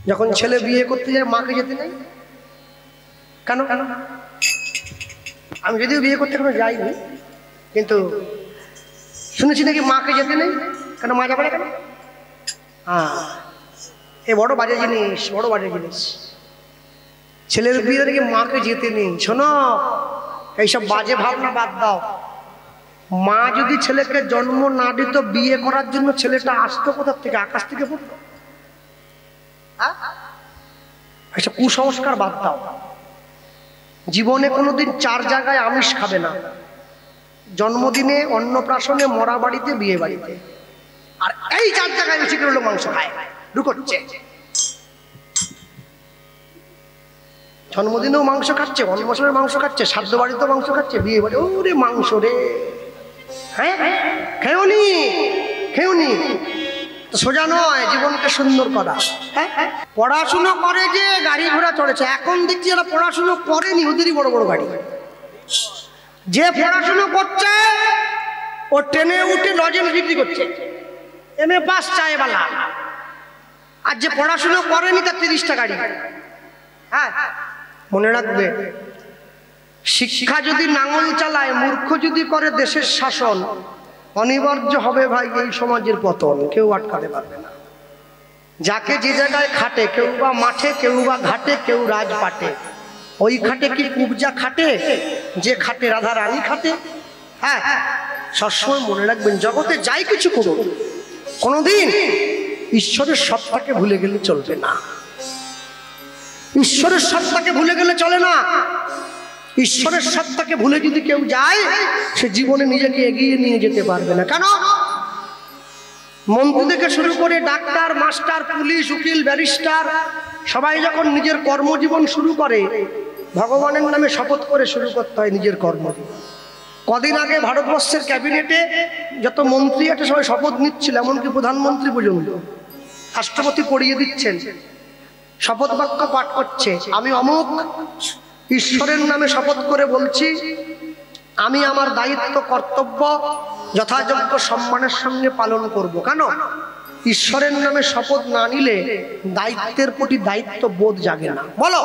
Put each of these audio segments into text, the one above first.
যখন ছেলে বিয়ে করতে যায় মাকে যেতে নেই কেন? আমি যদিও বিয়ে করতে কোনো যাইনি, কিন্তু শুনেছি নাকি মাকে যেতে নেই। কেন মা যাবে না কেন? এ বড় বাজে জিনিস, বড় বাজে জিনিস। ছেলের বিয়ে নাকি মাকে যেতে নেই। শোনো, এইসব বাজে ভাবনা বাদ দাও। মা যদি ছেলেকে জন্ম না দিত, বিয়ে করার জন্য ছেলেটা আসতো কোথা থেকে? আকাশ থেকে পড়তো? এইসব কুসংস্কার বাদ দাও। জীবনে কোনোদিন 4 জায়গায় আমিষ খাবে না: জন্মদিনে, অন্নপ্রাশনে, মরা বাড়িতে, বিয়ে বাড়িতে। আর এই 4 জায়গায় বেশি করে লোক মাংস খায়, ঢুকছে। জন্মদিনেও মাংস খাচ্ছে, অন্নপ্রাশনের মাংস খাচ্ছে, শ্রাদ্ধ বাড়িতেও মাংস খাচ্ছে, বিয়ে বাড়ি। ওরে মাংস রে! হ্যাঁ, খেওনি খেওনি। সোজা নয় জীবনকে সুন্দর করা। হ্যাঁ, পড়াশুনো করে যে গাড়ি ঘোড়া চড়েছে। এখন দেখছি যারা পড়াশুনো করেনি ওদেরই বড় বড় গাড়ি। যে পড়াশুনো করছে ও ট্রেনে উঠে লজেন্স বিক্রি করছে, এমএ পাস চায়বালা। আর যে পড়াশুনো করেনি তার 30টা গাড়ি। হ্যাঁ, মনে রাখবে, শিক্ষা যদি নাঙল চালায়, মূর্খ যদি করে দেশের শাসন, অনিবার্য হবে ভাই এই সমাজের পতন। কেউ আটকাতে পারবে না। যাকে যে জায়গায় খাটে, কেউ বা মাঠে, কেউ বা ঘাটে, কেউ রাজপাটে, ওই খাটে কি কুবজা খাটে? যে খাটে রাধা রানী খাটে। হ্যাঁ, সবসময় মনে রাখবেন, জগতে যাই কিছু করুন, কোনোদিন ঈশ্বরের সত্তাকে ভুলে গেলে চলবে না। ঈশ্বরের সত্তাকে ভুলে গেলে চলে না। ঈশ্বরের সত্তাকে ভুলে যদি কেউ যায়, সে জীবনে নিজেকে এগিয়ে নিয়ে যেতে পারবে না। কেন? মন্ত্রী থেকে শুরু করে ডাক্তার, মাস্টার, পুলিশ, উকিল, ব্যারিস্টার সবাই যখন নিজের কর্মজীবন শুরু করে, ভগবানের নামে শপথ করে শুরু করতে হয় নিজের কর্মজীবন। কদিন আগে ভারতবর্ষের ক্যাবিনেটে যত মন্ত্রী আছে সবাই শপথ নিচ্ছিল, এমনকি প্রধানমন্ত্রী পর্যন্ত। রাষ্ট্রপতি পড়িয়ে দিচ্ছেন, শপথ বাক্য পাঠ করছে, আমি অমুক ঈশ্বরের নামে শপথ করে বলছি, আমি আমার দায়িত্ব কর্তব্য যথাযোগ্য সম্মানের সঙ্গে পালন করব। কেন? ঈশ্বরের নামে শপথ না নিলে দায়িত্বের প্রতি দায়িত্ব বোধ জাগে না। বলো,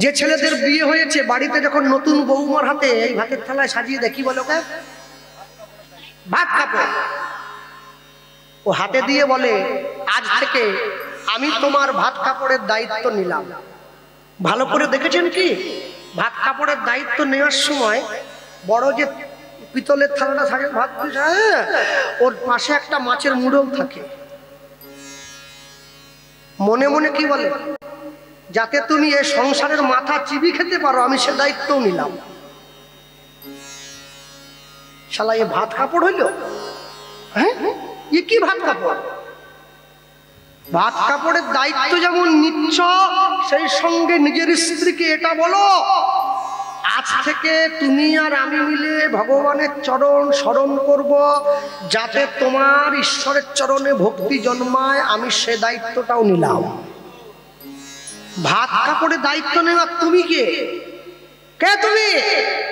যে ছেলেদের বিয়ে হয়েছে, বাড়িতে যখন নতুন বৌমার হাতে এই ভাতের থালায় সাজিয়ে দেখি, বলো কে? ভাত কাপড়। ও হাতে দিয়ে বলে, আজ থেকে আমি তোমার ভাত কাপড়ের দায়িত্ব নিলাম। ভালো করে দেখেছেন কি? ভাত কাপড়ের দায়িত্ব নেওয়ার সময় বড় যে পিতলের থালাটা থাকে ভাত, ওর পাশে একটা মাছের মুড়ো থাকে। মনে মনে কি বলে? যাতে তুমি এই সংসারের মাথা চিবি খেতে পারো, আমি সে দায়িত্বও নিলাম। শালা এ ভাত কাপড় হইল? হ্যাঁ, এ কি ভাত কাপড়? ভাত কাপড়ের দায়িত্ব যেমন নিচ্ছ, সেই সঙ্গে নিজের স্ত্রীকে এটা বলো, আজ থেকে তুমি আর আমি মিলে ভগবানের চরণ স্মরণ করব, যাতে তোমার ঈশ্বরের চরণে ভক্তি জন্মায়। আমি সে দায়িত্বটাও নিলাম। ভাত কাপড়ের দায়িত্ব নেওয়া তুমি কে? কে তুমি?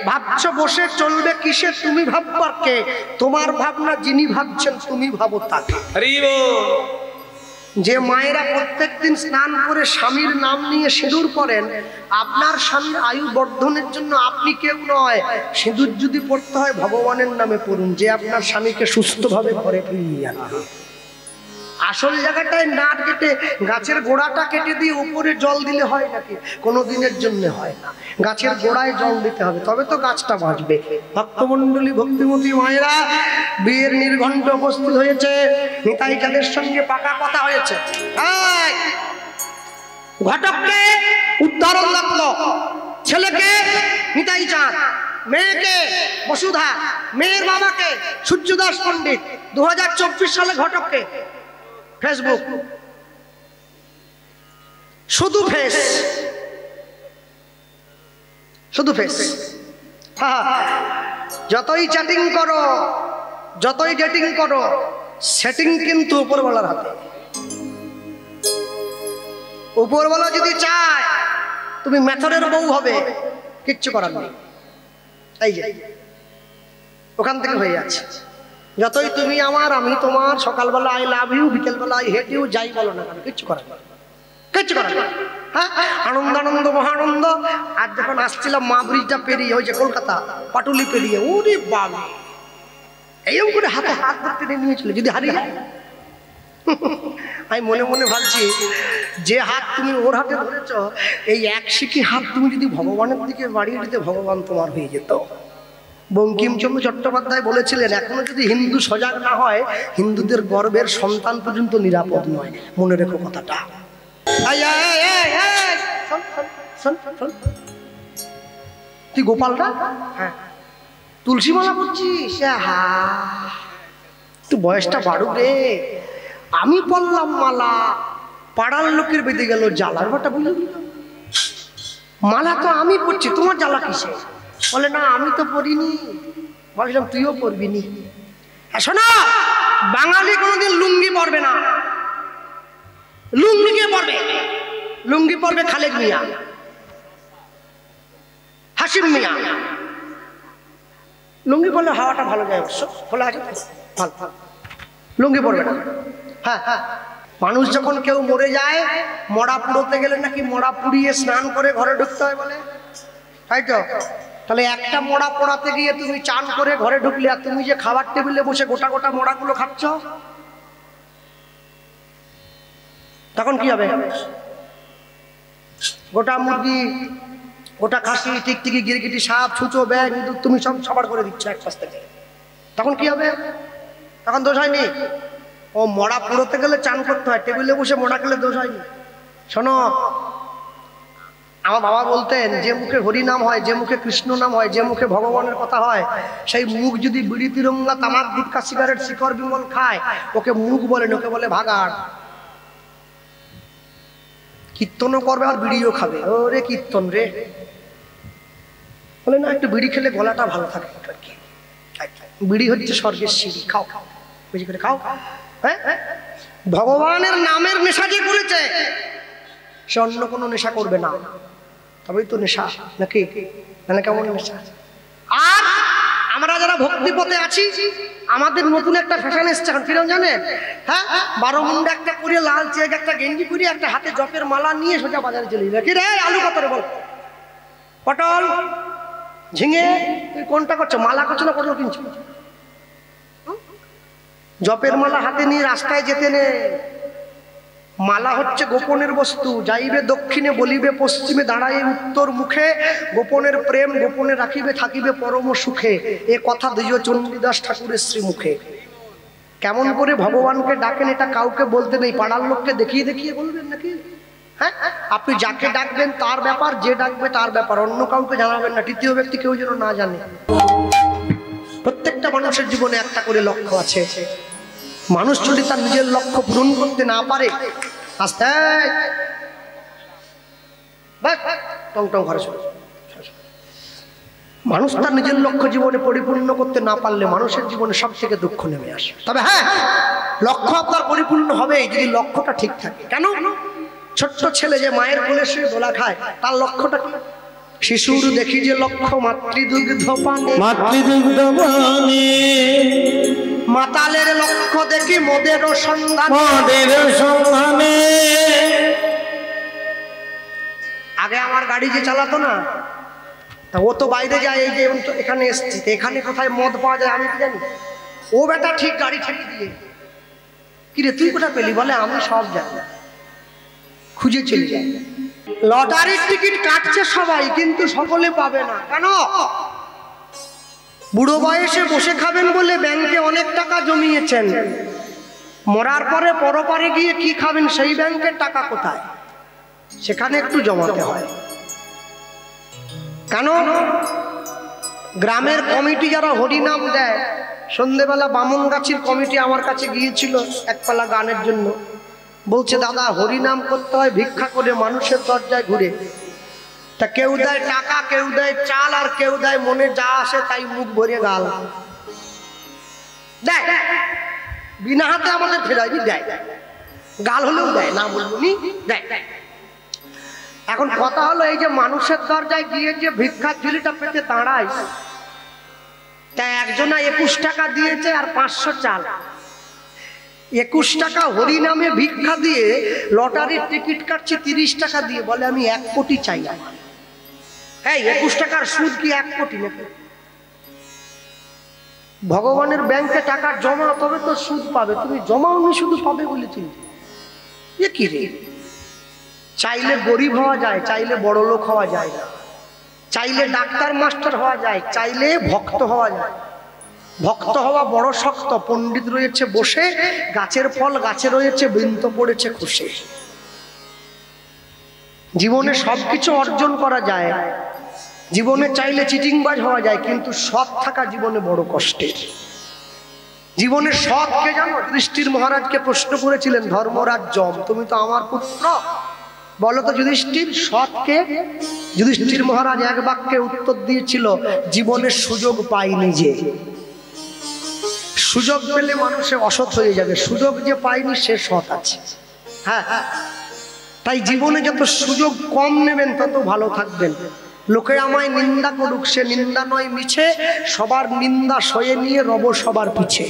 ভাবছো বসে চলবে কিসে? তুমি ভাববার কে? তোমার ভাবনা যিনি ভাবছেন, তুমি ভাবো তাকে। যে মায়েরা প্রত্যেকদিন স্নান করে স্বামীর নাম নিয়ে সিঁদুর পরেন, আপনার স্বামীর আয়ু বর্ধনের জন্য আপনি কেউ নয়। সিঁদুর যদি পড়তে হয় ভগবানের নামে পড়ুন, যে আপনার স্বামীকে সুস্থভাবে ঘরে ফিরিয়ে আনা। আসল জায়গাটায় নাট কেটে গাছের গোড়াটা কেটে দিয়ে উপরে জল দিলে হয় নাকি? কোনো দিনের জন্য হয় না। গাছের গোড়ায় জল দিতে হবে, তবে তো গাছটা বাঁচবে। ভক্তমণ্ডলী, ভক্তিমতী মায়েরা, বিয়ের নির্ঘণ্ট উপস্থিত হয়েছে। নিতাই চাঁদের সঙ্গে পাকা কথা হয়েছে। ঘটককে উদ্ধারণ লাগলো, ছেলেকে নিতাই চাঁদ, মেয়েকে বসুধা, মেয়ের বাবাকে সূর্যদাস পণ্ডিত। 2024 সালে ঘটককে ফেসবুক, শুধু ফেস, শুধু ফেস। যতই চ্যাটিং করো, যতই ডেটিং করো, সেটিং কিন্তু উপরওয়ালার হাতে। উপরওয়ালা যদি চায় তুমি মেথরের বউ হবে, কিচ্ছু করার নেই। এই যে ওখান থেকে হয়ে যাচ্ছে। যতই তুমি আমার আমি তোমার, সকালবেলা আই লাভ ইউ, বিকেলবেলা আই হেট ইউ, যাই বলো না কেন, কিচ্ছু করার না, কিচ্ছু করার না। হ্যাঁ, আনন্দ আনন্দ মহানন্দ। আর যখন আসছিলাম মা ব্রিজটা পেরিয়ে, ওই যে কলকাতা পাটুলি পেরিয়ে, ওরে বাবা, এইরকম করে হাতে হাত ধরতে নিয়েছিল, যদি হারিয়ে যায়। আমি মনে মনে ভাবছি, যে হাত তুমি ওর হাতে ধরেছ, এই এক শিখি হাত তুমি যদি ভগবানের দিকে বাড়িয়ে দিতে, ভগবান তোমার হয়ে যেত। বঙ্কিমচন্দ্র চট্টোপাধ্যায় বলেছিলেন, এখনো যদি হিন্দু সজাগ না হয়, হিন্দুদের গর্বের সন্তান পর্যন্ত নিরাপদ নয়। মনে রেখো কথাটা। তুই গোপালটা, হ্যাঁ, তুলসী মালা করছিস? হা, তুই বয়সটা বাড়ুক রে। আমি পড়লাম মালা, পাড়ার লোকের বেঁধে গেল জ্বালার বাটা, বুঝলি? মালা তো আমি পড়ছি, তোমার জ্বালা কিসে? বলে না, আমি তো পড়িনি। বললাম তুইও পড়বি নি? শোনো, বাঙালি কোনোদিন লুঙ্গি পরবে না। লুঙ্গি কে পরবে? লুঙ্গি পরবে খালেক মিয়া, হাসিম মিয়া। লুঙ্গি পরলে হাওয়াটা ভালো যায়, অবশ্য খোলা আছে, ভালো ভালো। লুঙ্গি পরবে না। হ্যাঁ হ্যাঁ, মানুষ যখন কেউ মরে যায়, মরা পুড়োতে গেলে নাকি মরা পুড়িয়ে স্নান করে ঘরে ঢুকতে হয় বলে, তাই তো? তাহলে একটা মরা পোড়াতে গিয়ে তুমি চান করে ঘরে ঢুকলে, আর তুমি যে খাবার টেবিলে বসে গোটা গোটা মরাগুলো খাচ্ছ, তখন কি হবে? গোটা মুরগি, গোটা খাসি, টিকটিকি, গিরগিটি, সাপ, ছুঁচো, ব্যাগ, ইঁদুর তুমি সব সবার করে দিচ্ছ এক পাশ থেকে। তখন কি হবে? তখন দোষ হয়নি? ও মরা পুড়োতে গেলে চান করতে হয়, টেবিলে বসে মরা খেলে দোষ হয়নি। শোনো, আমার বাবা বলতেন, যে মুখে হরি নাম হয়, যে মুখে কৃষ্ণ নাম হয়, যে মুখে ভগবানের কথা হয়, সেই মুখ যদি বিড়ি, তিরঙ্গা, তামাক, গুটখা, সিগারেট, শিকড়, বিমল খায়, ওকে মুখ বলে, ওকে বলে ভাগাড়। কীর্তনও করবে আর বিড়িও খাবে, ওরে কীর্তন রে। বলে না, একটু বিড়ি খেলে গলাটা ভালো থাকে। বিড়ি হচ্ছে স্বর্গের সিঁড়ি, খাও খাও, বেশি করে খাও। হ্যাঁ, ভগবানের নামের নেশা যে করেছে, সে অন্য কোনো নেশা করবে না। তবেই তো নেশা, নাকি? মানে কেমন নেশা? আর আমরা যারা ভক্তি পথে আছি, আমাদের নতুন একটা ফ্যাশন এসছে এখন, কিরকম জানেন? হ্যাঁ, 12 মুন্ডা একটা পরে, লাল চেক একটা গেঞ্জি পরে, একটা হাতে জপের মালা নিয়ে সোজা বাজারে চলে যাবে। কি রে, আলু কত রে বল? পটল, ঝিঙে, তুই কোনটা করছো? মালা করছো না পটল কিনছো? জপের মালা হাতে নিয়ে রাস্তায় যেতে নে। মালা হচ্ছে গোপনের বস্তু, যাইবে দক্ষিণে বলিবে পশ্চিমে, দাঁড়াইবে উত্তর মুখে, গোপনের প্রেম গোপনে রাখিবে, থাকিবে পরম সুখে। এ কথা দ্বিজ চণ্ডীদাস ঠাকুরের শ্রীমুখে। কেমন করে ভগবানকে ডাকেন এটা কাউকে বলতে নেই, পাড়ার লোককে দেখিয়ে দেখিয়ে বলবেন নাকি? হ্যাঁ, আপনি যাকে ডাকবেন তার ব্যাপার, যে ডাকবে তার ব্যাপার, অন্য কাউকে জানাবেন না, তৃতীয় ব্যক্তি কেউ যেন না জানে। প্রত্যেকটা মানুষের জীবনে একটা করে লক্ষ্য আছে। মানুষ যদি তার নিজের লক্ষ্য পূরণ করতে না পারে, আস্তে টং টং ঘরে চলে, মানুষ তার নিজের লক্ষ্য জীবনে পরিপূর্ণ করতে না পারলে মানুষের জীবনে সব থেকে দুঃখ নেমে আসে। তবে হ্যাঁ, লক্ষ্য আপনার পরিপূর্ণ হবে যদি লক্ষ্যটা ঠিক থাকে। কেন? ছোট্ট ছেলে যে মায়ের কোলে শুয়ে দোলা খায়, তার লক্ষ্যটা কি? শিশুর দেখি যে লক্ষ্য মাতৃদুগ্ধ পানে, মাতৃদুগ্ধ পানে। মাতালের লক্ষ্য দেখি মদের সন্ধানে, মদের সন্ধানে। আগে আমার গাড়ি যে চালাতো না, তা ও তো বাইরে যায়, এই যে এখানে এসছি, এখানে কোথায় মদ পাওয়া যায় আমি কি জানি? ও বেটা ঠিক গাড়ি ঠেকে দিয়ে, কিরে তুই কোথায় পেলি? বলে আমি সব জানি, খুঁজে চলে যায়। লটারির টিকিট কাটছে সবাই, কিন্তু সকলে পাবে না। কেন? বুড়ো বয়সে বসে খাবেন বলে ব্যাংকে অনেক টাকা জমিয়েছেন, মরার পরে পরপারে গিয়ে কি খাবেন, সেই ব্যাংকের টাকা কোথায়? সেখানে একটু জমাতে হয়। কেন? গ্রামের কমিটি যারা হরিনাম দেয়, সন্ধ্যেবেলা বামনগাছির কমিটি আমার কাছে গিয়েছিল এক পালা গানের জন্য। বলছে, দাদা হরিনাম করতে হয় ভিক্ষা করে, মানুষের দরজায় ঘুরে। তা কেউ দেয় টাকা, কেউ দেয় চাল, আর কেউ দেয় মনে যা আসে তাই মুখ ভরে গাল দেয়। বিনা হাতে আমাদের ফেরায়নি, দেয়, গাল হলেও দেয়, না বলবো নি, দেয়। এখন কথা হলো, এই যে মানুষের দরজায় গিয়ে যে ভিক্ষার ঝুলিটা পেতে দাঁড়ায়, তাই একজনা 21 টাকা দিয়েছে আর 500 চাল। 21 টাকা হরিনামে ভিক্ষা দিয়ে লটারির টিকিট কাটছে 30 টাকা দিয়ে, বলে আমি 1 কোটি চাই। এই 21 টাকার সুদ কি 1 কোটি নাকি? ভগবানের ব্যাংকে টাকা জমা, তবে তো সুদ পাবে, তুমি জমাওনি শুধু পাবে বলে চিন্তা। এ কি রে? চাইলে গরিব হওয়া যায়, চাইলে বড় লোক হওয়া যায় না, চাইলে ডাক্তার মাস্টার হওয়া যায়, চাইলে ভক্ত হওয়া যায়। ভক্ত হওয়া বড় শক্ত। পণ্ডিত রয়েছে বসে, গাছের ফল গাছে রয়েছে, বৃন্ত পড়েছে খুশি। জীবনে সবকিছু অর্জন করা যায়, জীবনে চাইলে চিটিংবাজ হওয়া যায়, কিন্তু সৎ থাকা জীবনে বড় কষ্টের। জীবনে সৎ কে জানো? যুধিষ্ঠির মহারাজকে প্রশ্ন করেছিলেন ধর্মরাজ যম, তুমি তো আমার পুত্র, বলো তো যুধিষ্ঠির সৎ কে? যুধিষ্ঠির মহারাজ এক বাক্যে উত্তর দিয়েছিল, জীবনের সুযোগ পাইনি যে। সুযোগ পেলে মানুষে অসৎ হয়ে যাবে, সুযোগ যে পাইনি সে সৎ আছে। হ্যাঁ, তাই জীবনে যত সুযোগ কম নেবেন তত ভালো থাকবেন। লোকে আমায় নিন্দা করুক, সে নিন্দা নয় মিছে, সবার নিন্দা সয়ে নিয়ে রব সবার পিছে।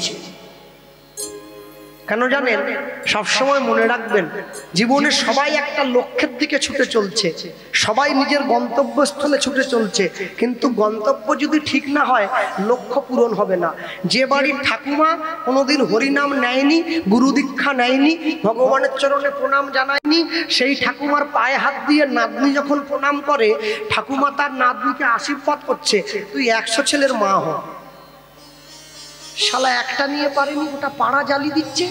কেন জানেন? সবসময় মনে রাখবেন, জীবনে সবাই একটা লক্ষ্যের দিকে ছুটে চলছে, সবাই নিজের গন্তব্যস্থলে ছুটে চলছে, কিন্তু গন্তব্য যদি ঠিক না হয় লক্ষ্য পূরণ হবে না। যে বাড়ির ঠাকুমা কোনোদিন হরিনাম নেয়নি, গুরু দীক্ষা নেয়নি, ভগবানের চরণে প্রণাম জানায়নি, সেই ঠাকুমার পায়ে হাত দিয়ে নাতনি যখন প্রণাম করে, ঠাকুমা তার নাতনিকে আশীর্বাদ করছে, তুই 100 ছেলের মা হ। শালা একটা নিয়ে পারেনি, ওটা পাড়া জ্বালিয়ে দিচ্ছে,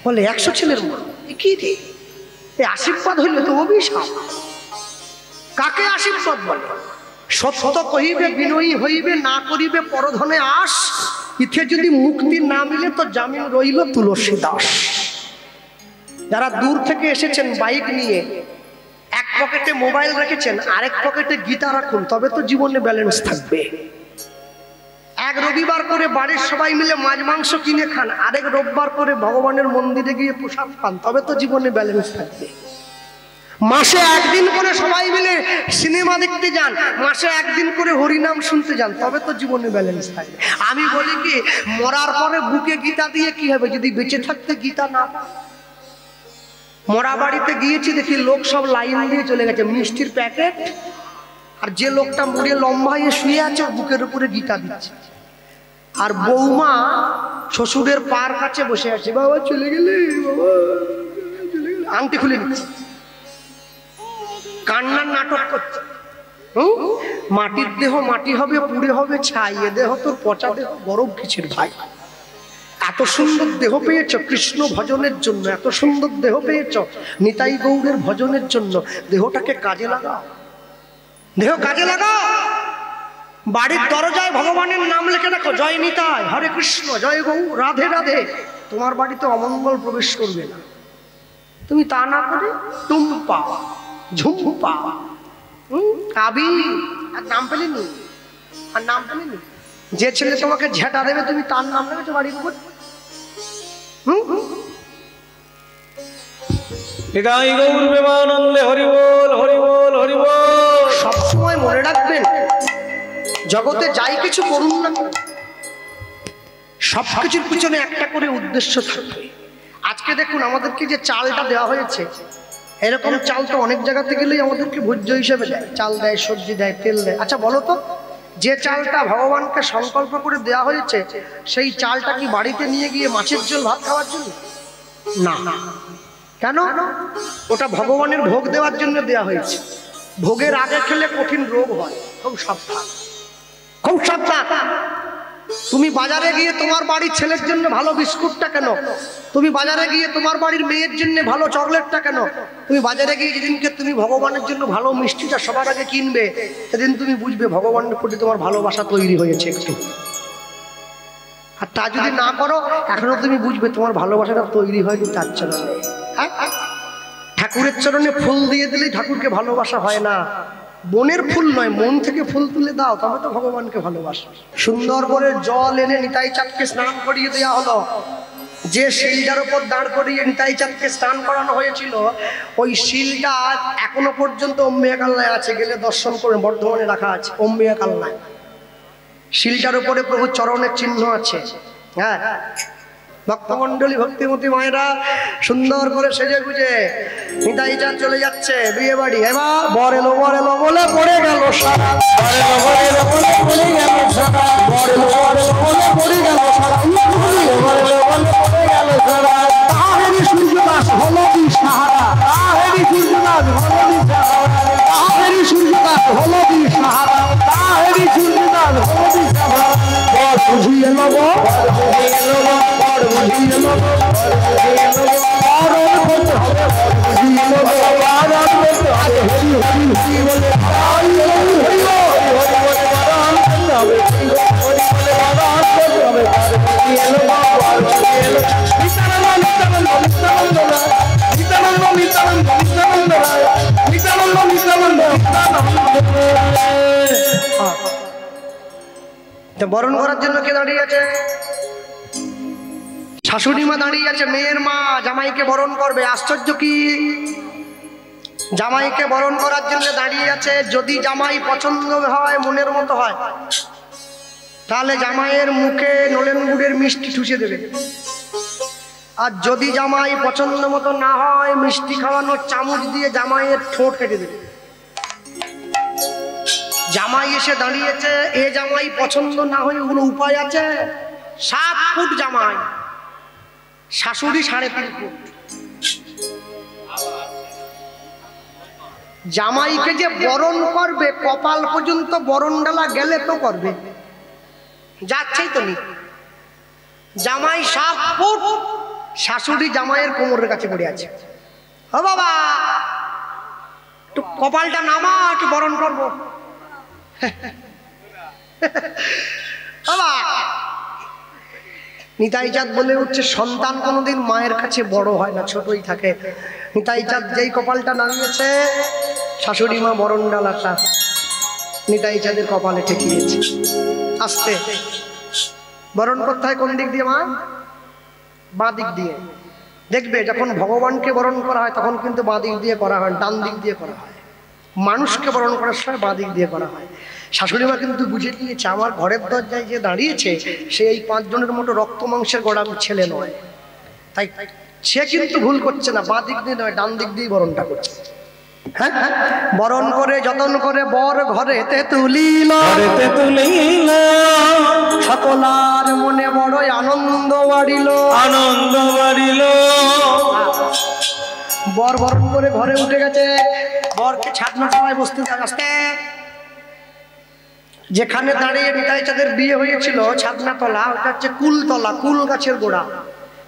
বলে 100 ছেলের মা। কি রে, এই আশীর্বাদ হইলে তো অভিশাপ। কাকে আশীর্বাদ বলে? সত্য কহিবে বিনয়ী হইবে, না করিবে পরধনে আস, ইথে যদি মুক্তি না মিলে তো জামিন রইল তুলসী দাস। যারা দূর থেকে এসেছেন বাইক নিয়ে, এক পকেটে মোবাইল রেখেছেন, আরেক পকেটে গীতা রাখুন, তবে তো জীবনে ব্যালেন্স থাকবে। এক রবিবার করে বাড়ির সবাই মিলে মাছ মাংস কিনে খান, আরেক রোববার করে ভগবানের মন্দিরে গিয়ে প্রসাদ খান, তবে তো জীবনে ব্যালেন্স থাকবে। মাসে একদিন করে সবাই মিলে সিনেমা দেখতে যান, মাসে একদিন করে হরিনাম শুনতে যান, তবে তো জীবনে ব্যালেন্স থাকবে। আমি বলি কি, মরার পরে বুকে গীতা দিয়ে কি হবে যদি বেঁচে থাকতে গীতা না? মরা বাড়িতে গিয়েছি, দেখি লোক সব লাইন দিয়ে চলে গেছে, মিষ্টির প্যাকেট, আর যে লোকটা মরে লম্বা হয়ে শুয়ে আছে বুকের উপরে গীতা দিচ্ছে, আর বৌমা শ্বশুরের পার কাছে বসে আছে, বাবা চলে গেলে, বাবা চলে গেলে, আংটি খুলে নিচ্ছে, কান্নার নাটক করছে। মাটির দেহ মাটি হবে, পুড়ে হবে ছাই, এ দেহ তোর পচা দেহ, গরম কিসের ভাই? এত সুন্দর দেহ পেয়েছ কৃষ্ণ ভজনের জন্য, এত সুন্দর দেহ পেয়েছ নিতাই গৌরের ভজনের জন্য, দেহটাকে কাজে লাগাও, দেহ কাজে লাগাও। বাড়ির দরজায় ভগবানের নাম লিখে রাখো, জয় নিতাই, হরে কৃষ্ণ, জয় গৌ, রাধে রাধে। তোমার বাড়িতে অমঙ্গল প্রবেশ করবে না। তুমি তা না করে টুম্পা, ঝুম্পা, কাবি, আর নাম পেলেনি, আর নাম পেলেনি। যে ছেলে তোমাকে ঝেঁটা দেবে তুমি তার নাম রেখেছো বাড়ির উপর। সবসময় মনে রাখবেন, জগতে যাই কিছু করুন না, সবকিছুর পিছনে একটা করে উদ্দেশ্য থাকবে। আজকে দেখুন আমাদেরকে যে চালটা দেওয়া হয়েছে, এরকম চাল তো অনেক জায়গাতে গেলেই আমাদেরকে ভোজ্য হিসেবে দেয়, চাল দেয়, সবজি দেয়, তেল দেয়। আচ্ছা বলো তো, যে চালটা ভগবানকে সংকল্প করে দেওয়া হয়েছে, সেই চালটা কি বাড়িতে নিয়ে গিয়ে মাছের ঝোল ভাত খাওয়ার জন্য? না। কেন? ওটা ভগবানের ভোগ দেওয়ার জন্য দেওয়া হয়েছে। ভোগের আগে খেলে কঠিন রোগ হয়, খুব সাবধান, খুব সাবধান। তুমি বাজারে গিয়ে তোমার বাড়ির ছেলের জন্য ভালো বিস্কুটটা কেন? তুমি বাজারে গিয়ে তোমার বাড়ির মেয়ের জন্য ভালো চকলেটটা কেন? তুমি বাজারে গিয়ে যেদিনকে তুমি ভগবানের জন্য ভালো মিষ্টিটা সবার আগে কিনবে, সেদিন তুমি বুঝবে ভগবানের প্রতি তোমার ভালোবাসা তৈরি হয়েছে একটু। আর তা যদি না করো, এখনো তুমি বুঝবে তোমার ভালোবাসাটা তৈরি হয়নি তার চরণে। হ্যাঁ, ঠাকুরের চরণে ফুল দিয়ে দিলেই ঠাকুরকে ভালোবাসা হয় না। বনের ফুল নয়, মন থেকে ফুল তুলে দাও, তবে তো ভগবানকে ভালোবাসো। সুন্দর করে জল এনে নিতাই চাঁদকে স্নান করিয়ে দেওয়া হলো। যে শিলটার উপর দাঁড় করিয়ে নিতাই চাঁদকে স্নান করানো হয়েছিল, ওই শিলটা এখনো পর্যন্ত অম্বিকা কালনায় আছে, গেলে দর্শন করে, বর্ধমানে রাখা আছে অম্বিকা কালনায়। শিলটার উপরে প্রভু চরণের চিহ্ন আছে। হ্যাঁ, ভক্তমন্ডলী ভক্তিমতী মায়েরা সুন্দর করে সেজে গুজে নিতাই চাঁদ চলে যাচ্ছে বিয়ে বাড়ি। এবার বর এলো বলে পড়ে গেল সারা, বর এলো বলে পড়ে গেল সারা, বর এলো বলে পড়ে গেল সারা, বর এলো বলে পড়ে গেল সারা। তাহেরি সূর্যদাস হলো দি সাহারা, তাহেরি সূর্যদাস হলো দি সাহারা, তাহেরি সূর্যদাস হলো দি সাহারা, তাহেরি সূর্যদাস হলো দি সাহারা। বর বুঝিয়ে নেব, বর বুঝিয়ে নেব, বর বুঝিয়ে নেব, বর বুঝিয়ে নেব, বর করতে হবে, বর বুঝিয়ে নেব, বর করতে হবে। হরি হরি হরি বলে হরি হরি হরি হরি বলে বরণ করতে হবে, হরি বলে বরণ করতে হবে, বর বুঝিয়ে নেব, বর বুঝিয়ে নেব। নিত্যানন্দ নিত্যানন্দ নিত্যানন্দ নিত্যানন্দ নিত্যানন্দ নিত্যানন্দ নিত্যানন্দ নিত্যানন্দ নিত্যানন্দ। বরণ করার জন্য কে দাঁড়িয়ে আছে? শাশুড়ি মা দাঁড়িয়ে আছে, মেয়ের মা জামাইকে বরণ করবে। আশ্চর্য কি, জামাইকে বরণ করার জন্য দাঁড়িয়ে আছে। যদি জামাই পছন্দ হয়, মনের মতো হয়, তাহলে জামাইয়ের মুখে নলেন গুড়ের মিষ্টি ঠুসে দেবে। আর যদি জামাই পছন্দ মতো না হয়, মিষ্টি খাওয়ানোর চামচ দিয়ে জামাইয়ের ঠোঁট কেটে দেবে। জামাই এসে দাঁড়িয়েছে, এ জামাই পছন্দ না হয়ে কোনো উপায় আছে? 7 ফুট জামাই, শাশুড়ি 3.5 ফুট। জামাইকে যে বরণ করবে, কপাল পর্যন্ত বরণ ডালা গেলে তো করবে, যাচ্ছেই তো নি। জামাই 7 ফুট, শাশুড়ি জামাইয়ের কোমরের কাছে পড়ে আছে। ও বাবা, একটু কপালটা নামা, একটু বরণ করবো। বাবা, নিতাই চাঁদ বলে উঠছে, সন্তান কোনোদিন মায়ের কাছে বড় হয় না, ছোটই থাকে। নিতাই চাঁদ যেই কপালটা নামিয়েছে, শাশুড়ি মা বরণ ডালাটা নিতাই চাঁদের কপালে ঠেকিয়েছে। আস্তে বরণ করতে হয় কোন দিক দিয়ে মা? বাঁ দিক দিয়ে। দেখবে যখন ভগবানকে বরণ করা হয় তখন কিন্তু বাঁ দিক দিয়ে করা হয়, ডান দিক দিয়ে করা হয়। মানুষকে বরণ করার সময় বাঁ দিক দিয়ে করা হয়। শাশুড়ি মা কিন্তু বুঝে দিয়েছে, আমার ঘরের দরজায় যে দাঁড়িয়েছে সে এই 5 জনের মতো রক্ত মাংসের গড়ানো ছেলে নয়, তাই সে কিন্তু ভুল করছে না, বাঁ দিক দিয়ে নয়, ডান দিক দিয়ে বরণটা করছে। হ্যাঁ, বরণ করে যতন করে বর ঘরেতে তুলিল, সকলার মনে বড়ই আনন্দ বাড়িল, আনন্দ বাড়িল। বর বরণ করে ঘরে উঠে গেছে, বরকে ছাদনা তলায় বসতে আসতে। যেখানে দাঁড়িয়ে নিতাই চাঁদের বিয়ে হয়েছিল, ছাদনা তলা, ওটা হচ্ছে কুলতলা, কুল গাছের গোড়া।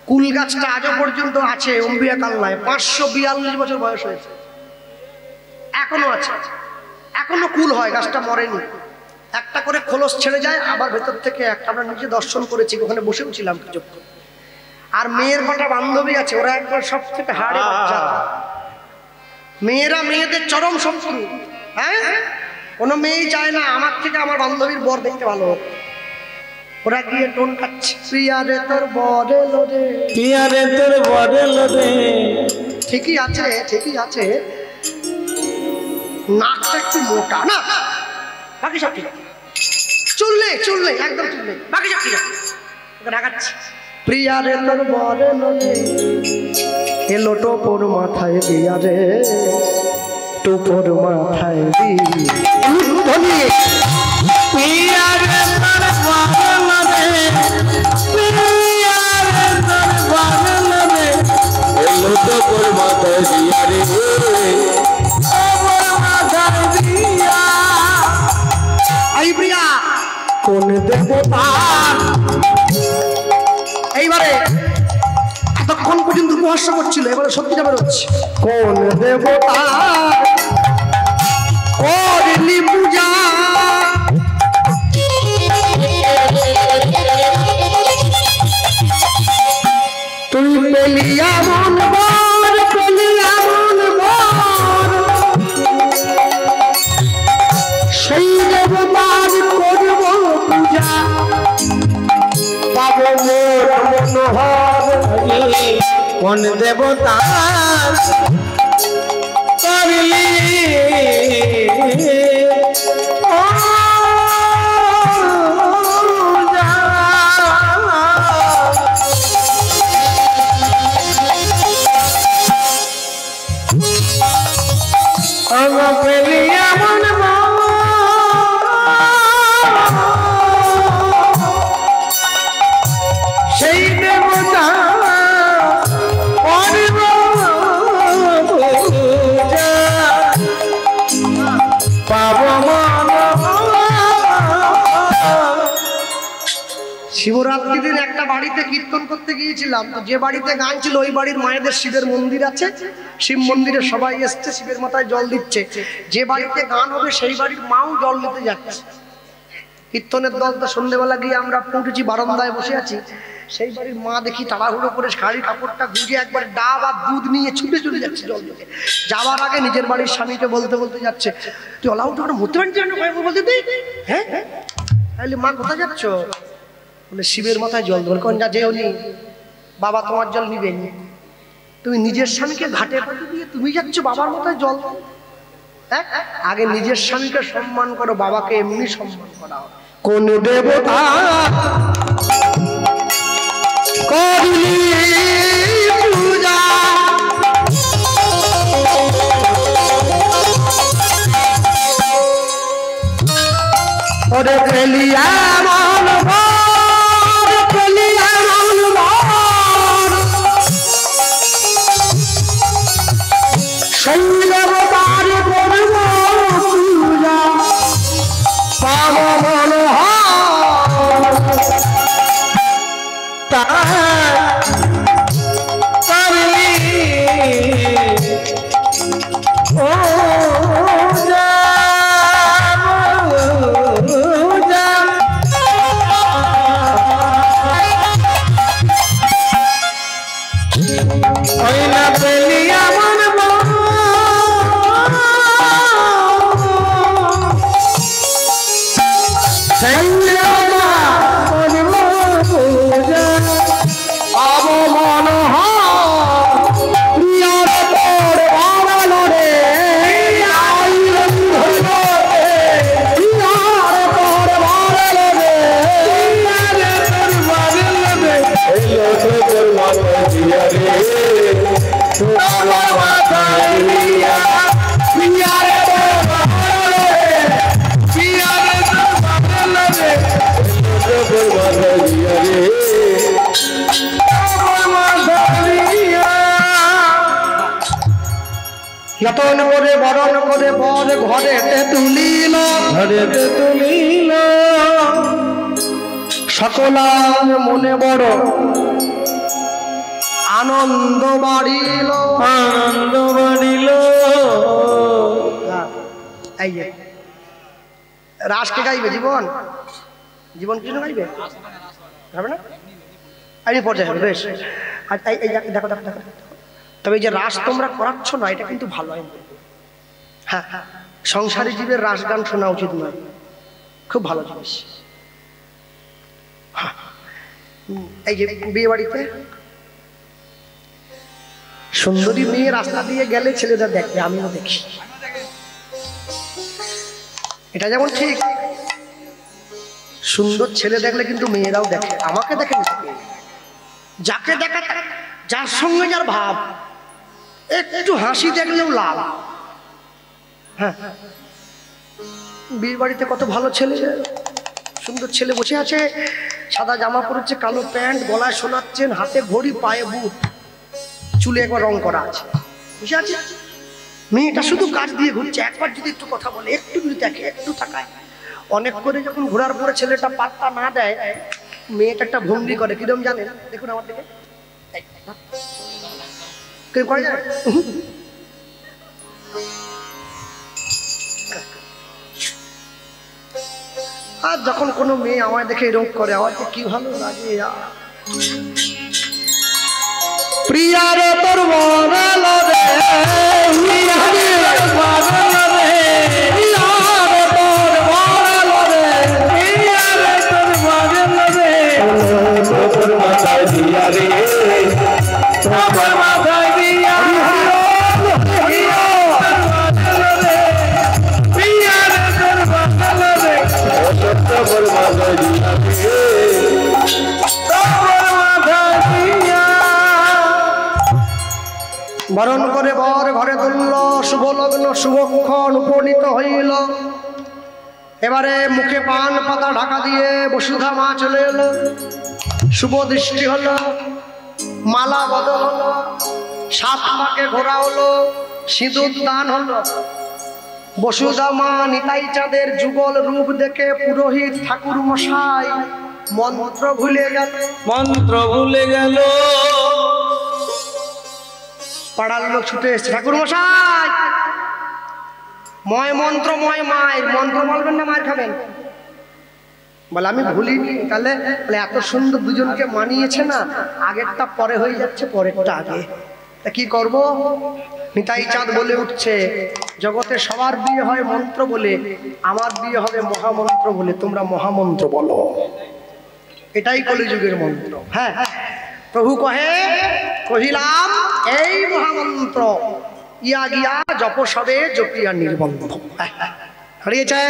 কুল গাছটা আজও পর্যন্ত আছে অম্বিয়া কালনায়, 542 বছর বয়স হয়েছে, এখনো আছে, এখনো কুল হয়, গাছটা মরেনি। একটা করে খোলস ছেড়ে যায়, আবার ভেতর থেকে একটা আমরা নিজে দর্শন করেছি, ওখানে বসেও ছিলাম কিছুক্ষণ। আর মেয়ের কটা বান্ধবী আছে, ওরা একবার সব থেকে হাড়ে বাচ্চা। মেয়েরা মেয়েদের চরম শত্রু। হ্যাঁ, কোনো মেয়েই চায় না আমার থেকে আমার বান্ধবীর বর দেখতে ভালো হোক। ওরা গিয়ে টোন খাচ্ছে, প্রিয়ারে তোর বর এলো রে, প্রিয়ারে তোর বর এলো রে। ঠিকই আছে, ঠিকই আছে, নাকটা একটু মোটা না, বাকি সব ঠিক আছে। চুললে চুললে একদম চুললে, বাকি সব ঠিক আছে। রাগাচ্ছে, প্রিয়ারে তোর বর এলো রে, এলো টোপর মাথায় দিয়া রে, টোপর মাথায় দি। প্রিয়ারে তোর বর এলো রে, প্রিয়ারে তোর বর এলো রে, এলো টোপর মাথায় দিয়া রে, টোপর মাথায় দিয়া। আই প্রিয়া কোন দেবতা, এইবারে এতক্ষণ পর্যন্ত উপহাস্য করছিল, এবারে সত্যিটা বেরোচ্ছে। কোন দেবতা করলি পূজা, তুই পেলি এমন বর, পেলি এমন বর, সেই দেবতার করব পূজা, পাবো মোর মনোহর। কোন দেবতা করলি সেই দেবতা শিবরাত্রির দিন একটা বাড়িতে কীর্তন করতে গিয়েছিলাম, তো যে বাড়িতে গান ছিল ওই বাড়ির মায়েদের শিবের মন্দির আছে, শিব মন্দিরে সবাই এসছে, শিবের মাথায় জল দিচ্ছে। যে বাড়িতে গান হবে সেই বাড়ির মাও জল দিতে যাচ্ছে। কীর্তনের দলটা সন্ধ্যেবেলা গিয়ে আমরা পৌঁছেছি, বারান্দায় বসে আছি। সেই বাড়ির মা দেখি তাড়াহুড়ো করে শাড়ির কাপড়টা গুঁজে একবার ডাব আর দুধ নিয়ে ছুটে চলে যাচ্ছে জল দিতে। যাওয়ার আগে নিজের বাড়ির স্বামীকে বলতে বলতে যাচ্ছে, তুই অলাউট করে মরতে পারছি বলতে তুই, হ্যাঁ তাহলে মা কোথায় যাচ্ছ? বলে শিবের মাথায় জল দেবো। কোন যা যেও নি, বাবা তোমার জল নিবে নি। তুমি নিজের স্বামীকে ঘাটে পাঠিয়ে দিয়ে তুমি যাচ্ছ বাবার মাথায় জল। হ্যাঁ, আগে নিজের স্বামীকে সম্মান করো, বাবাকে এমনি সম্মান করা হয়। কোন দেবতা করলি পূজা ওরে গেলিয়া যতন করে বরণ করে বর ঘরেতে তুলিল, ঘরেতে তুলিল সকলার মনে বড় আনন্দ বাড়িল, আনন্দ বাড়িল। এই যে রাসকে গাইবে, জীবন জীবন কৃষ্ণ গাইবে, হবে না? এই পর্যায়ে হবে, বেশ। আর এই দেখো দেখো দেখো, তবে এই যে রাস তোমরা করাচ্ছ না, এটা কিন্তু ভালো হয়। হ্যাঁ, সংসারী জীবের রাস গান শোনা উচিত নয়, খুব ভালো জিনিস। এই যে বিয়ে বাড়িতে সুন্দরী মেয়ে রাস্তা দিয়ে গেলে ছেলেরা দেখবে, আমিও দেখি। এটা যেমন ঠিক, সুন্দর ছেলে দেখলে কিন্তু মেয়েরাও দেখে, আমাকে দেখে না, যাকে দেখা, যার সঙ্গে যার ভাব, একটু হাসি দেখলেও লাভ। হ্যাঁ, বিয়ে বাড়িতে কত ভালো ছেলে, সুন্দর ছেলে বসে আছে, সাদা জামা পরেছে, কালো প্যান্ট, গলায় সোনার চেন, হাতে ঘড়ি, পায়ে বুট, চুলে একবার রং করা আছে, বুঝে আছে। মেয়েটা শুধু কাজ দিয়ে ঘুরছে, একবার যদি একটু কথা বলে, একটু যদি দেখে, একটু তাকায়, অনেক করে যখন ঘোরার পরে ছেলেটা পাত্তা না দেয়, মেয়েটা একটা ভঙ্গি করে, কিরম জানেন? দেখুন আমার দিকে, করে যায়। আর যখন কোনো মেয়ে আমায় দেখে এরকম করে, আমার তো কি ভালো লাগে। প্রিয়ারে তোর বড় রে, বরণ করে বর ঘরে তুলল, শুভ লগ্ন শুভক্ষণ উপনীত হইল। এবারে মুখে পান পাতা ঢাকা দিয়ে বসুধা মা চলে এলো। শুভ দৃষ্টি হলো, মালা বদল হলো, 7 পাকে ঘোরা হলো, সিঁদুর দান হলো। বসুধা মা নিতাই চাঁদের যুগল রূপ দেখে পুরোহিত ঠাকুর মশাই মন্ত্র ভুলে গেল। মন্ত্র ভুলে গেল। পাড়ার লোক ছুটে এসছে, ঠাকুর মশাই ময় মন্ত্র, ময় মায়ের মন্ত্র বলবেন না, মায়ের খাবেন। বলে আমি ভুলিনি। তাহলে এত সুন্দর দুজনকে মানিয়েছে না, আগেরটা পরে হয়ে যাচ্ছে, পরেরটা আগে। তা কি করব? নিতাই চাঁদ বলে উঠছে, জগতে সবার বিয়ে হয় মন্ত্র বলে, আমার বিয়ে হবে মহামন্ত্র বলে, তোমরা মহামন্ত্র বলো। এটাই কলিযুগের মন্ত্র। হ্যাঁ, প্রভু কহে কহিলাম এই মহামন্ত্র, ইয়া গিয়া জপ সবে জপিয়া নির্বন্ধ। হারিয়েছে,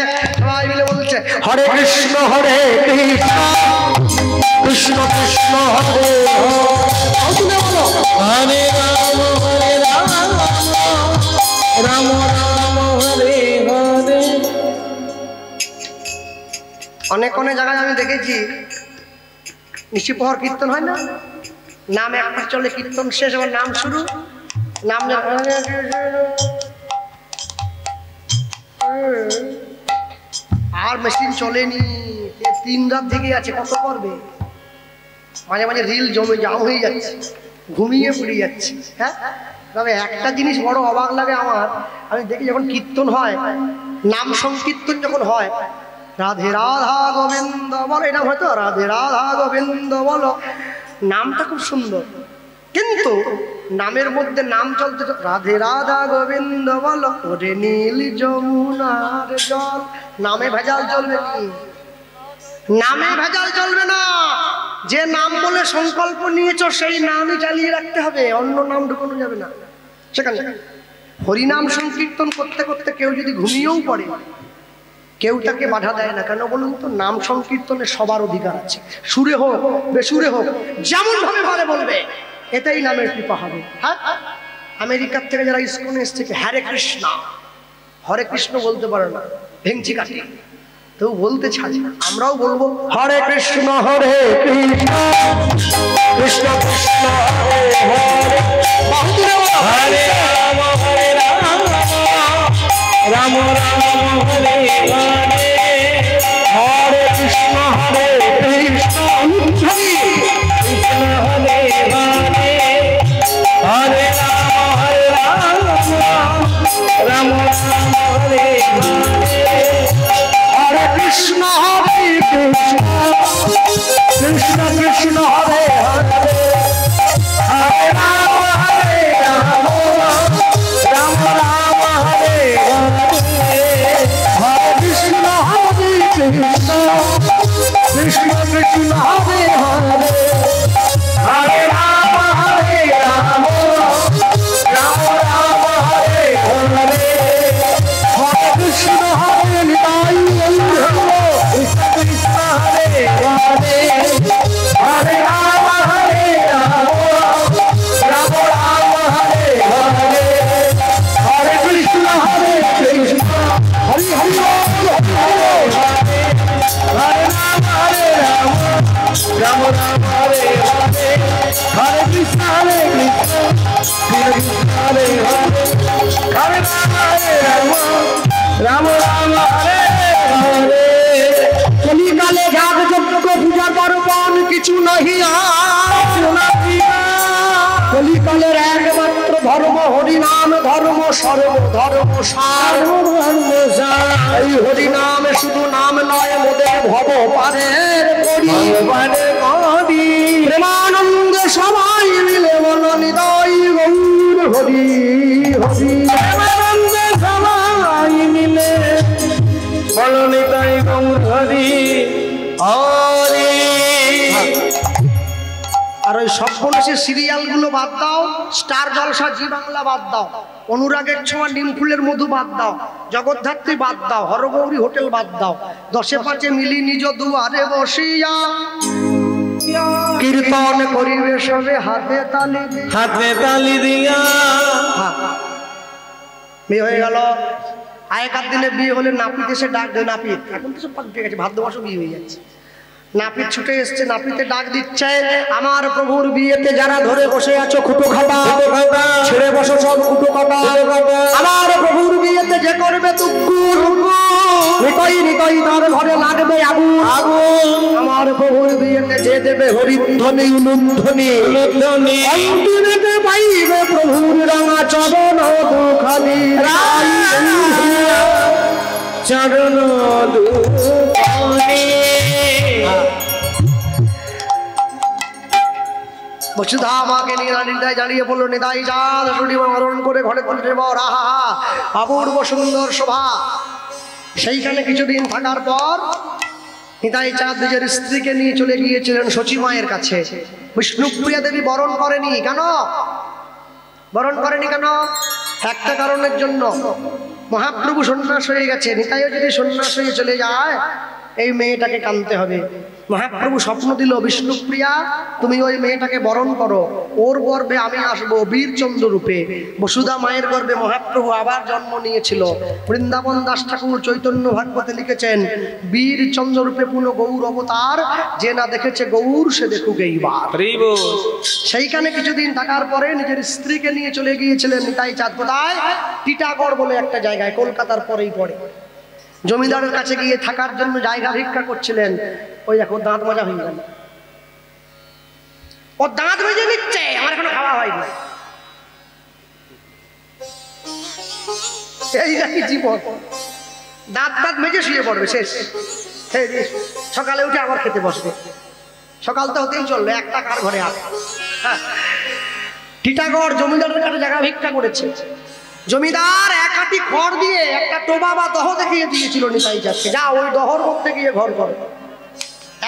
সবাই মিলে বলছে হরে কৃষ্ণ হরে কৃষ্ণ কৃষ্ণ কৃষ্ণ হরে হরে রাম হরে রাম রাম রাম হরে হরে। অনেক অনেক জায়গায় আমি দেখেছি নিশিপ্রহর কীর্তন হয় না, নাম একটা চলে, কীর্তন শেষ, আবার নাম শুরু, নাম আর মেশিন চলেনি, 3 রাত থেকে আছে, কত করবে? মাঝে মাঝে রিল জমে জাম হয়ে যাচ্ছে, ঘুমিয়ে পড়ে যাচ্ছে। হ্যাঁ, তবে একটা জিনিস বড় অবাক লাগে আমার, আমি দেখি যখন কীর্তন হয়, নাম সংকীর্তন যখন হয়, রাধে রাধা গোবিন্দ বলো, এটা হয়তো রাধে রাধা গোবিন্দ বলো, নামটা খুব সুন্দর, কিন্তু নামের মধ্যে নাম চলতে রাধে রাধা গোবিন্দ বলো ওরে নীল যমুনার জল। নামে ভেজাল চলবে কি? নামে ভেজাল চলবে না। যে নাম বলে সংকল্প নিয়েছো সেই নামই চালিয়ে রাখতে হবে, অন্য নাম ঢুকানো যাবে না সেখানে। হরিনাম সংকীর্তন করতে করতে কেউ যদি ঘুমিয়েও পড়ে, কেউ তাকে বাধা দেয় না। কেন বলুন তো? নাম সংকীর্তনে সবার অধিকার আছে, সুরে হোক বেসুরে হোক, যেমন ভাবে ভাবে বলবে, এটাই নামের কৃপা হবে। হ্যাঁ, আমেরিকার থেকে যারা ইসকনে এসছে হরে কৃষ্ণ, হরে কৃষ্ণ বলতে পারে না, ভেঙচি কাটি, তো বলতে ছাড়ে। আমরাও বলবো হরে কৃষ্ণ হরে কৃষ্ণ কৃষ্ণ কৃষ্ণ হরে হরে, হরে রাম হরে রাম রাম রাম হরে হরে। হরে কৃষ্ণ হরে কৃষ্ণ কৃষ্ণ হরে হরে। হরে রাম হরে রাম রাম রাম হরে হরে। হরে কৃষ্ণ হরে কৃষ্ণ কৃষ্ণ কৃষ্ণ হরে হরে, হরে রাম হরে রাম রাম রাম হরে হরে, হরে কৃষ্ণ হরে কৃষ্ণ কৃষ্ণ কৃষ্ণ হরে হরে, হরে রাম হরে রাম রাম রাম হরে হরে, হরে কৃষ্ণ হরে নিতাই কৃষ্ণ কৃষ্ণ হরে হরে, হরে রাম হরে রাম রাম রাম হরে হরে, হরে কৃষ্ণ হরে কৃষ্ণ হরি হরি হরে হরে, হরে রাম হরে রাম রাম রাম হরে হরে, হরে কৃষ্ণ হরে কৃষ্ণ কৃষ্ণ হরে হরে, হরে রাম হরে রাম রাম রাম হরে হরে। কলিকালে যাগ যজ্ঞ পূজা পার্বণ কিছু নহি কলিকালের একমাত্র ধর্ম হরিনাম, ধর্ম সর্ব ধর্ম সার, এই হরিনামে শুধু নাম নয় মোদের ভব পারের করি, প্রেমানন্দ সবাই মিলে বল নিতাই গৌর হরি হরি, প্রেমানন্দ সবাই মিলে বল নিতাই গৌর হরি হরি। আর ওই সর্বনাশের সিরিয়ালগুলো বাদ দাও, স্টার জলসা জি বাংলা বাদ দাও, অনুরাগের ছোঁয়া নিমফুলের মধু বাদ দাও, জগদ্ধাত্রী বাদ দাও, হরগৌরী হোটেল বাদ দাও, 10-5 মিলি নিজ দুয়ারে বসিয়া কীর্তন করিবে সবে হাতে তালি দিয়া। হাতে তালি দিয়া। বিয়ে হয়ে গেল, আগেকার দিনে বিয়ে হলে নাপিত এসে ডাক দেয়, নাপিত, এখন তো সব পাল্টে গেছে, ভাদ্র মাসও বিয়ে হয়ে যাচ্ছে। নাপিত ছুটে এসছে, নাপিতে ডাক দিচ্ছে, আমার প্রভুর বিয়েতে যারা ধরে বসে আছো খুঁটো খাটা, ছেড়ে বসো সব খুঁটো খাটা। আমার প্রভুর বিয়েতে যে করবে তুকুর, নিতাই নিতাই তার ঘরে লাগবে আগুন। আমার প্রভুর বিয়েতে যে দেবে হরিধ্বনি উলুধ্বনি, অন্তিমেতে পাইবে প্রভুর রাঙা চরণ দুখানি, চরণ দুখানি। বসুধা মাকে নিয়ে নিতাই জানিয়ে বললো, নিতাই চাঁদ শুনিব মরণ করে ঘরে তুলতে বর, আহা অপূর্ব সুন্দর শোভা। সেইখানে কিছুদিন থাকার পর নিতাই চাঁদ নিজের স্ত্রীকে নিয়ে চলে গিয়েছিলেন সচী মায়ের কাছে। বিষ্ণুপ্রিয়া দেবী বরণ করেনি কেন? বরণ করেনি কেন? একটা কারণের জন্য, মহাপ্রভু সন্ন্যাস হয়ে গেছে, নিতাইও যদি সন্ন্যাস হয়ে চলে যায় এই মেয়েটাকে কানতে হবে। মহাপ্রভু স্বপ্ন দিল, বিষ্ণুপ্রিয়া তুমি ওই মেয়েটাকে বরণ করো, ওর গর্ভে আমি আসবো বীরচন্দ্র রূপে। বসুধা মায়ের গর্ভে মহাপ্রভু আবার জন্ম নিয়েছিল। বৃন্দাবন দাস ঠাকুর চৈতন্য ভাগবতে লিখেছেন, বীরচন্দ্র রূপে পুনঃ গৌর অবতার, যে না দেখেছে গৌর সে দেখুক এইবার। সেইখানে কিছুদিন থাকার পরে নিজের স্ত্রীকে নিয়ে চলে গিয়েছিলেন নিতাই চাঁদ কোথায়? টিটাগড় বলে একটা জায়গায়, কলকাতার পরেই পড়ে। জমিদারের কাছে গিয়ে থাকার জন্য জায়গা ভিক্ষা করছিলেন। ওই দেখো দাঁত মাজা হয়ে গেল, ও দাঁত মেজে নিচ্ছে, আমার এখনো খাওয়া হয়নি। এই নাকি জীবন, দাঁত দাঁত মেজে শুয়ে পড়বে, শেষ। সকালে উঠে আবার খেতে বসবে, সকাল তো হতেই চলবে, একটা কার ঘরে আসে। টিটাগড় জমিদারের কাছে জায়গা ভিক্ষা করেছে। জমিদার এক হাঁটি খড় দিয়ে একটা টোবা বা দহ দেখিয়ে দিয়েছিল নিতাই চাঁদকে, যা ওই দহর মধ্যে গিয়ে ঘর কর।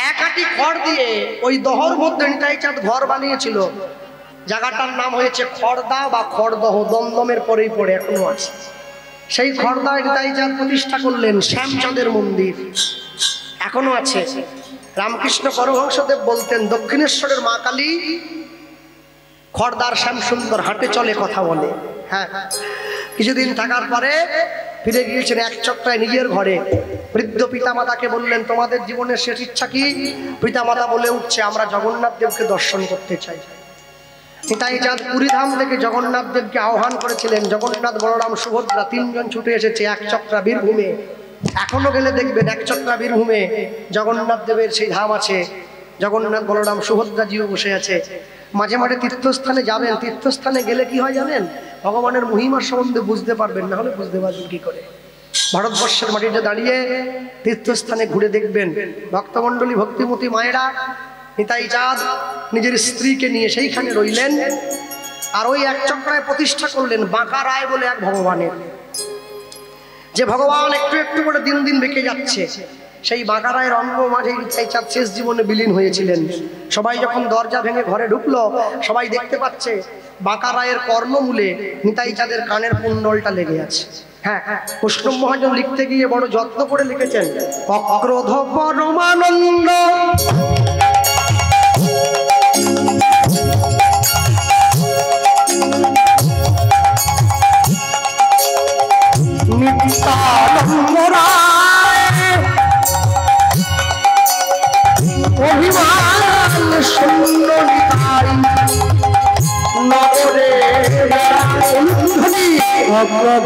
এক হাঁটি খড় দিয়ে ওই দহর মধ্যে নিতাই চাঁদ ঘর বানিয়েছিল। জায়গাটার নাম হয়েছে খড়দা বা খড়দহ, দমদমের পরেই পড়ে, এখনো আছে। সেই খড়দায় নিতাই চাঁদ প্রতিষ্ঠা করলেন শ্যামচাঁদের মন্দির, এখনো আছে। রামকৃষ্ণ পরমহংসদেব বলতেন, দক্ষিণেশ্বরের মা কালী খড়দার শ্যাম সুন্দর, হাঁটে চলে কথা বলে। হ্যাঁ, কিছুদিন থাকার পরে ফিরে গিয়েছেন এক চক্রায় নিজের ঘরে। বৃদ্ধ পিতামাতাকে বললেন, তোমাদের জীবনের শেষ ইচ্ছা কি? পিতামাতা বলে উঠছে, আমরা জগন্নাথ দেবকে দর্শন করতে চাই। নিতাই চাঁদ পুরীধাম থেকে জগন্নাথ দেবকে আহ্বান করেছিলেন। জগন্নাথ, বলরাম, সুভদ্রা তিনজন ছুটে এসেছে এক চক্রা বীরভূমে। এখনো গেলে দেখবেন এক চক্রা বীরভূমে জগন্নাথ দেবের সেই ধাম আছে। জগন্নাথ, বলরাম, সুভদ্রাজিও বসে আছে। মাঝে মাঝে তীর্থস্থানে যাবেন, তীর্থস্থানে গেলে কি হয় জানেন? ভগবানের মহিমার সম্বন্ধে বুঝতে পারবেন, না হলে বুঝতে পারবেন কি করে? ভারতবর্ষের মাটিতে দাঁড়িয়ে তীর্থস্থানে ঘুরে দেখবেন, ভক্তমণ্ডলী, ভক্তিমতী মায়েরা, নিতাই চাঁদ নিজের স্ত্রীকে নিয়ে সেইখানে রইলেন। আর ওই এক চক্রায় প্রতিষ্ঠা করলেন বাঁকা রায় বলে এক ভগবানের, যে ভগবান একটু একটু করে দিন দিন বেঁকে যাচ্ছে। সেই বাঁকা রায়ের অঙ্গ মাঝে নিতাই চাঁদ শেষ জীবনে বিলীন হয়েছিলেন। সবাই যখন দরজা ভেঙে ঘরে ঢুকলো, সবাই দেখতে পাচ্ছে বাঁকা রায়ের কর্ণমূলে নিতাই চাঁদের কানের কুণ্ডলটা লেগে আছে। হ্যাঁ, বৈষ্ণব মহাজন লিখতে গিয়ে বড় যত্ন করে লিখেছেন, অক্রোধ পরমানন্দ নিত্যানন্দ রায় অভিমান শূন্য নিতাই নগরে অক্রোধ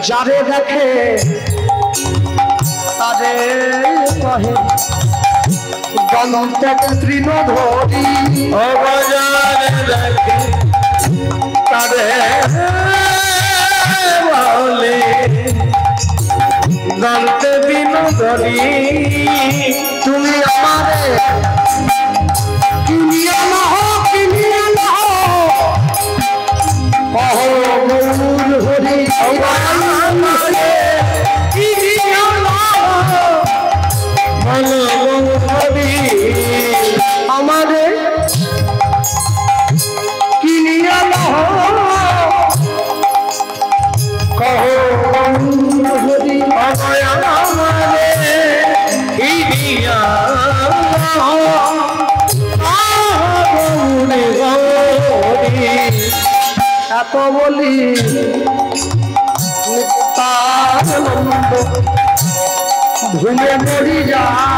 যারে দেখে তাদের কহে গণতে তৃণধরি, দেখে তাদের বলে দন্তে বিনোদনী তুমি আমারে কিনিয়া নাও কহ গৌর হরি আমারে কিনিয়া নাও বলো হরি আমারে কিনিয়া নাও কহ গৌর হরি আমারে কিনিয়া নাও গৌরে গৌরী এত বলি নিত্যানন্দ ঘুমে মরি যায়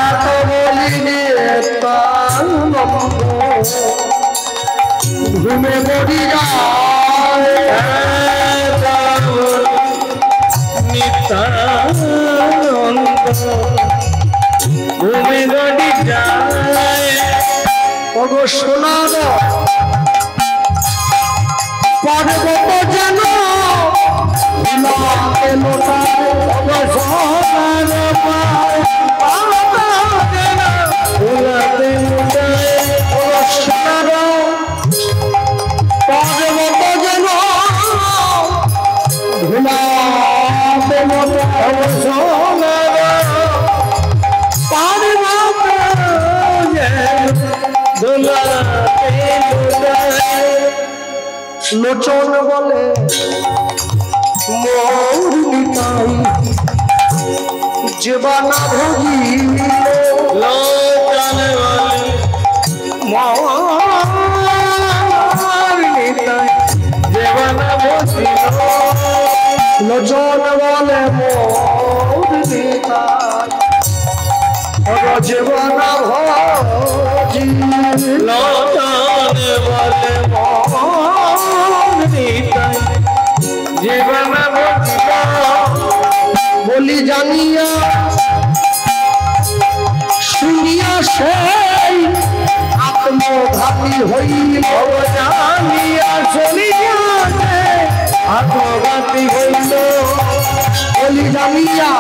এত বলি নিত্যানন্দ ঘুমে মরি যায় ওগো সোনার পর্বত যেন লোচন বলে মোর নিতাই জীবনা ভোগিল লোচন বলে মোর নিতাই জীবনা ভোগিল লোচন বলে মোর নিতাই জীবনা ভোগিল লোচন বলে জীবন বলি জানিয়া শুনিয়া সেই আত্মঘাতী হইল জানিয়া শুনিয়া আত্মঘাতী হইল বলি জানিয়া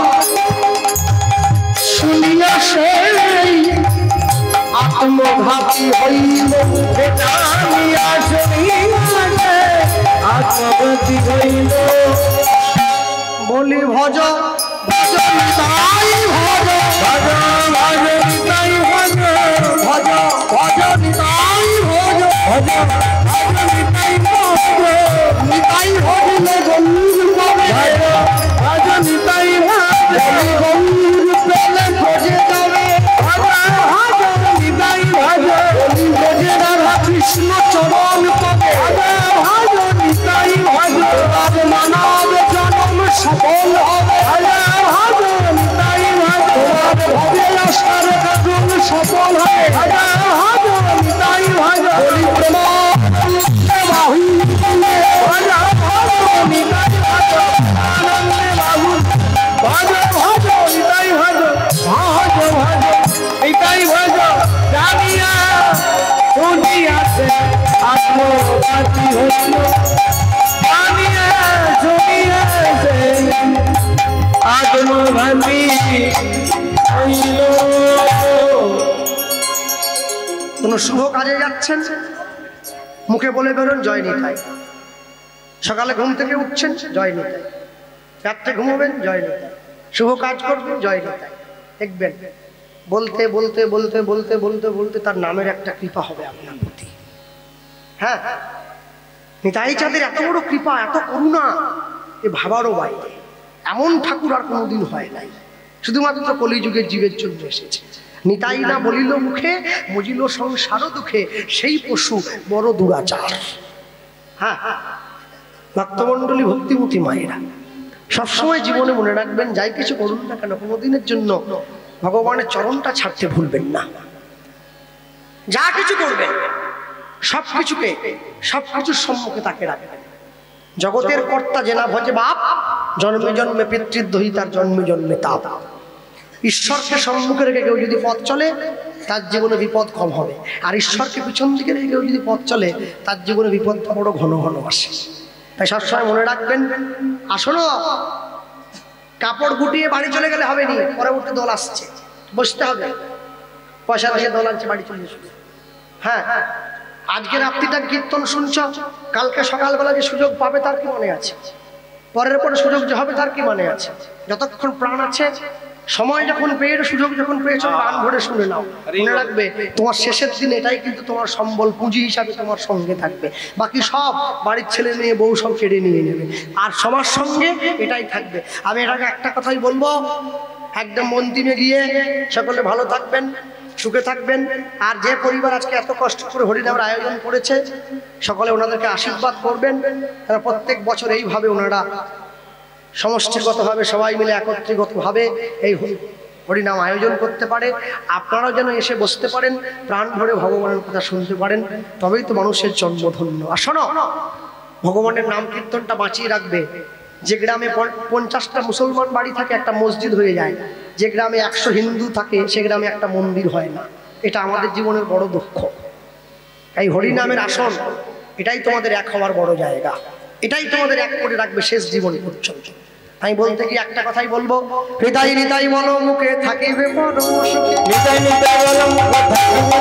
শুনিয়া সেই আত্মঘাতী হইল জানিয়া শুনিয়া আত্মঘাতী হইল বলি ভজ ভজ নিতাই ভজ ভজ ভজ নিতাই ভজ ভজ ভজ নিতাই ভজ ভজ ভজ নিতাই ভজ নিতাই ভজলে গৌর পাবে ভজ নিতাই ভজ গৌর পেলে ভজে যাবে ভজ ভজ নিতাই ভজ বলি ভজে রাধা কৃষ্ণ চরণ পাবে ভজ নিতাই ভজ তার মানব জন্ম সফল হবে ভজ নিতাই ভজ তোমার ভবে আসার কারণ সফল হবে ভজ নিতাই ভজ বলি প্রেমানন্দে বাহু ভজ ভজ নিতাই ভজ আনন্দে বাহু ভজ ভজ নিতাই ভজ ভজ ভজ নিতাই ভজ জানিয়া শুনিয়াছে আত্মঘাতী হইল জানিয়া শুনিয়াছে আত্মঘাতী হইল। কোন শুভ কাজে যাচ্ছেন মুখে বলে বেরোন জয় নিতাই সকালে ঘুম থেকে উঠছেন জয় নিতাই রাত্রে ঘুমোবেন জয় নিতাই শুভ কাজ করবেন জয় নিতাই দেখবেন বলতে বলতে বলতে বলতে বলতে বলতে তার নামের একটা কৃপা হবে আপনার প্রতি। হ্যাঁ নিতাই চাঁদের এত বড় কৃপা এত করুণা এ ভাবারও বাইরে এমন ঠাকুর আর কোনোদিন হয় নাই শুধুমাত্র কলিযুগের জীবের জন্য এসেছে। নিতাই না বলিল মুখে মজিল সংসার দুঃখে সেই পশু বড় দুরাচার। হ্যাঁ ভক্তমণ্ডলী ভক্তিমতী মায়েরা সবসময় জীবনে মনে রাখবেন যাই কিছু করুন না কেন কোনোদিনের জন্য ভগবানের চরণটা ছাড়তে ভুলবেন না। যা কিছু করবেন সবকিছুর সম্মুখে তাকে রাখবেন। জগতের কর্তা জেনা ভজে বাপ জন্মে জন্মে পিতৃদ্রোহী তার জন্মে জন্মে তাপ। ঈশ্বরকে সম্মুখে রেখে কেউ যদি পথ চলে তার জীবনে বিপদ কম হবে, আর ঈশ্বরকে পিছন দিকে রেখে কেউ যদি পথ চলে তার জীবনে বিপদটা বড় ঘন ঘন আসে। তাই সবসময় মনে রাখবেন, আসলে কাপড় গুটিয়ে বাড়ি চলে গেলে হবে নি, পরবর্তী দল আসছে, বসতে হবে, পয়সা দিয়ে দল আনছে, বাড়ি চলে এসো। হ্যাঁ, আজকে রাত্রিটা কীর্তন শুনছ, কালকে সকালবেলা যে সুযোগ পাবে তার কি মনে আছে? পরের পরে সুযোগ যে হবে তার কি মনে আছে? যতক্ষণ প্রাণ আছে, সময় যখন পেয়ে, সুযোগ যখন পেয়েছো, প্রাণ ভরে শুনে নাও। মনে রাখবে, তোমার শেষের দিন এটাই কিন্তু তোমার সম্বল, পুঁজি হিসাবে তোমার সঙ্গে থাকবে। বাকি সব বাড়ির ছেলে মেয়ে বউ সব কেড়ে নিয়ে নেবে, আর সবার সঙ্গে এটাই থাকবে। আমি এটাকে একটা কথাই বলবো, একদম অন্তিমে গিয়ে সকলে ভালো থাকবেন, সুখে থাকবেন। আর যে পরিবার আজকে এত কষ্ট করে হরিনামের আয়োজন করেছে, সকলে ওনাদেরকে আশীর্বাদ করবেন। তারা প্রত্যেক বছর এইভাবে ওনারা সমষ্টিগতভাবে সবাই মিলে একত্রিতভাবে এই হরিনাম আয়োজন করতে পারে। আপনারাও যেন এসে বসতে পারেন, প্রাণ ভরে ভগবানের কথা শুনতে পারেন, তবেই তো মানুষের জন্মধন্য। আর শোনো, ভগবানের নাম কীর্তনটা বাঁচিয়ে রাখবে। যে গ্রামে 50টা মুসলমান বাড়ি থাকে একটা মসজিদ হয়ে যায়, যে গ্রামে 100 হিন্দু থাকে সে গ্রামে একটা মন্দির হয় না। এটা আমাদের জীবনের বড় দুঃখ। এই হরিনামের আসন, এটাই তোমাদের এক হওয়ার বড় জায়গা, এটাই তোমাদের এক করে রাখবে শেষ জীবন পর্যন্ত। আমি বলতে কি একটা কথাই বলবো, হৃদয় নিতাই বলো মুখে থাকিবে পরম সুখে, নিতাই নিতাই বলো মুখে থাকিবে